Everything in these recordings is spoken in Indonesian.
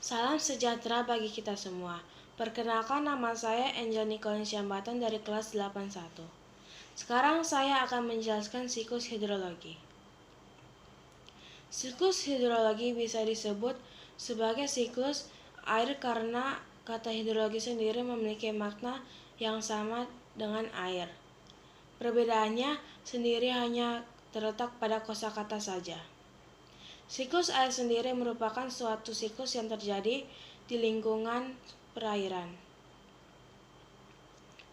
Salam sejahtera bagi kita semua. Perkenalkan, nama saya Angel Nicolin Syambatan dari kelas 81. Sekarang saya akan menjelaskan siklus hidrologi. Siklus hidrologi bisa disebut sebagai siklus air karena kata hidrologi sendiri memiliki makna yang sama dengan air. Perbedaannya sendiri hanya terletak pada kosakata saja. Siklus air sendiri merupakan suatu siklus yang terjadi di lingkungan perairan.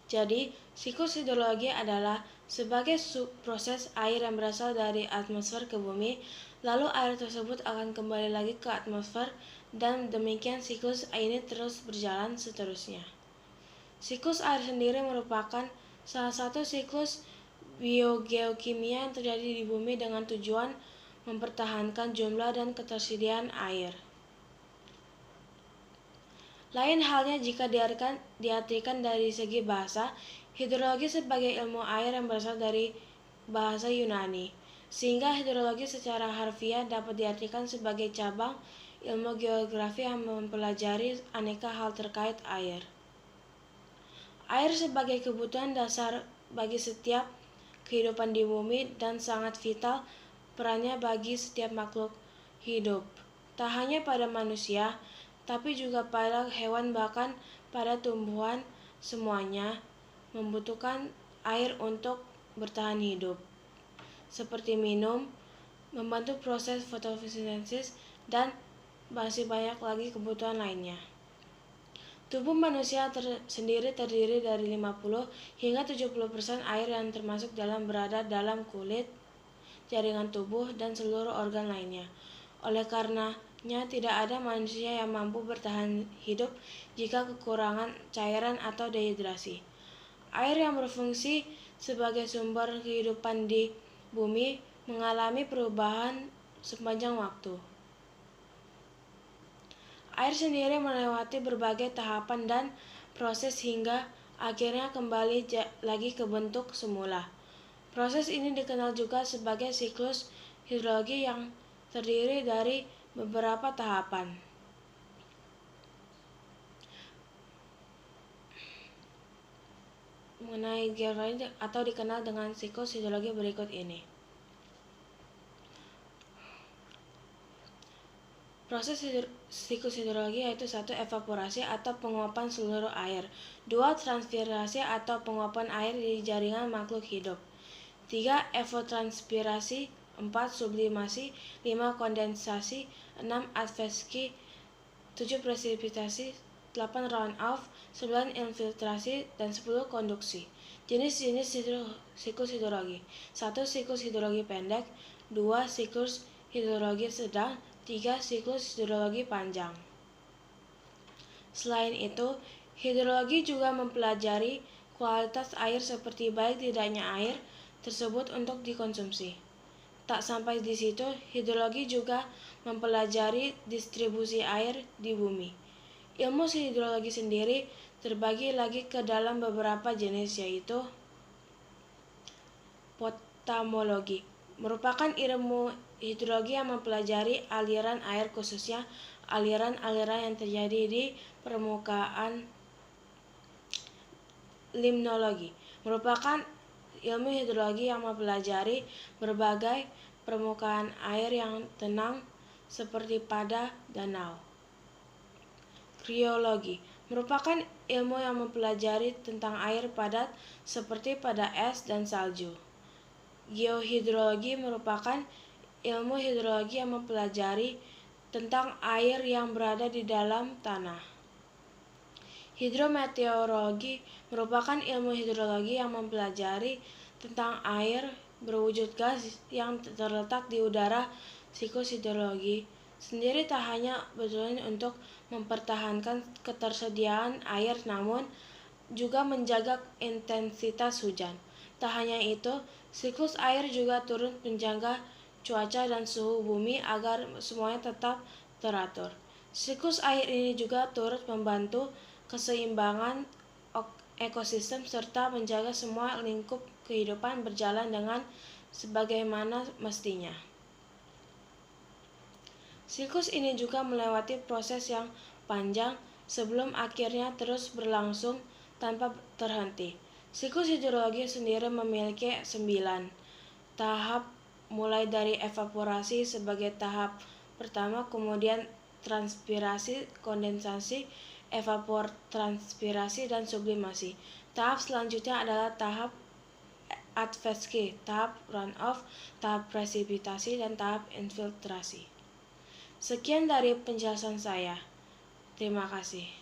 Jadi, siklus hidrologi adalah sebagai proses air yang berasal dari atmosfer ke bumi, lalu air tersebut akan kembali lagi ke atmosfer, dan demikian siklus ini terus berjalan seterusnya. Siklus air sendiri merupakan salah satu siklus biogeokimia yang terjadi di bumi dengan tujuan mempertahankan jumlah dan ketersediaan air. Lain halnya jika diartikan dari segi bahasa, hidrologi sebagai ilmu air yang berasal dari bahasa Yunani, sehingga hidrologi secara harfiah dapat diartikan sebagai cabang ilmu geografi yang mempelajari aneka hal terkait air. Air sebagai kebutuhan dasar bagi setiap kehidupan di bumi dan sangat vital perannya bagi setiap makhluk hidup. Tak hanya pada manusia, tapi juga pada hewan bahkan pada tumbuhan, semuanya membutuhkan air untuk bertahan hidup. Seperti minum, membantu proses fotosintesis, dan masih banyak lagi kebutuhan lainnya. Tubuh manusia sendiri terdiri dari 50 hingga 70% air yang termasuk dalam berada dalam kulit, jaringan tubuh, dan seluruh organ lainnya. Oleh karenanya, tidak ada manusia yang mampu bertahan hidup jika kekurangan cairan atau dehidrasi. Air yang berfungsi sebagai sumber kehidupan di bumi mengalami perubahan sepanjang waktu. Air sendiri melewati berbagai tahapan dan proses hingga akhirnya kembali lagi ke bentuk semula. Proses ini dikenal juga sebagai siklus hidrologi yang terdiri dari beberapa tahapan. Mengenai geologi atau dikenal dengan siklus hidrologi berikut ini. Proses siklus hidrologi yaitu 1. Evaporasi atau penguapan seluruh air, 2. Transpirasi atau penguapan air di jaringan makhluk hidup, 3. Evotranspirasi, 4. Sublimasi, 5. Kondensasi, 6. Adveksi, 7. Presipitasi, 8. Runoff, 9. Infiltrasi, dan 10. Konduksi. Jenis-jenis siklus hidrologi: 1. Siklus hidrologi pendek, 2. Siklus hidrologi sedang, 3. Siklus hidrologi panjang. Selain itu, hidrologi juga mempelajari kualitas air seperti baik tidaknya air tersebut untuk dikonsumsi. Tak sampai di situ, hidrologi juga mempelajari distribusi air di bumi. Ilmu hidrologi sendiri terbagi lagi ke dalam beberapa jenis, yaitu potamologi, merupakan ilmu hidrologi yang mempelajari aliran air, khususnya aliran-aliran yang terjadi di permukaan. Limnologi merupakan ilmu hidrologi yang mempelajari berbagai permukaan air yang tenang seperti pada danau. Kriologi merupakan ilmu yang mempelajari tentang air padat seperti pada es dan salju. Geohidrologi merupakan ilmu hidrologi yang mempelajari tentang air yang berada di dalam tanah. Hidrometeorologi merupakan ilmu hidrologi yang mempelajari tentang air berwujud gas yang terletak di udara. Siklus hidrologi sendiri tak hanya bertujuan untuk mempertahankan ketersediaan air, namun juga menjaga intensitas hujan. Tak hanya itu, siklus air juga turut menjaga cuaca dan suhu bumi agar semuanya tetap teratur. Siklus air ini juga turut membantu keseimbangan ekosistem serta menjaga semua lingkup kehidupan berjalan dengan sebagaimana mestinya. Siklus ini juga melewati proses yang panjang sebelum akhirnya terus berlangsung tanpa terhenti. Siklus hidrologi sendiri memiliki 9 tahap, mulai dari evaporasi sebagai tahap pertama, kemudian transpirasi, kondensasi, evapotranspirasi, dan sublimasi. Tahap selanjutnya adalah tahap advection, tahap runoff, tahap presipitasi, dan tahap infiltrasi. Sekian dari penjelasan saya. Terima kasih.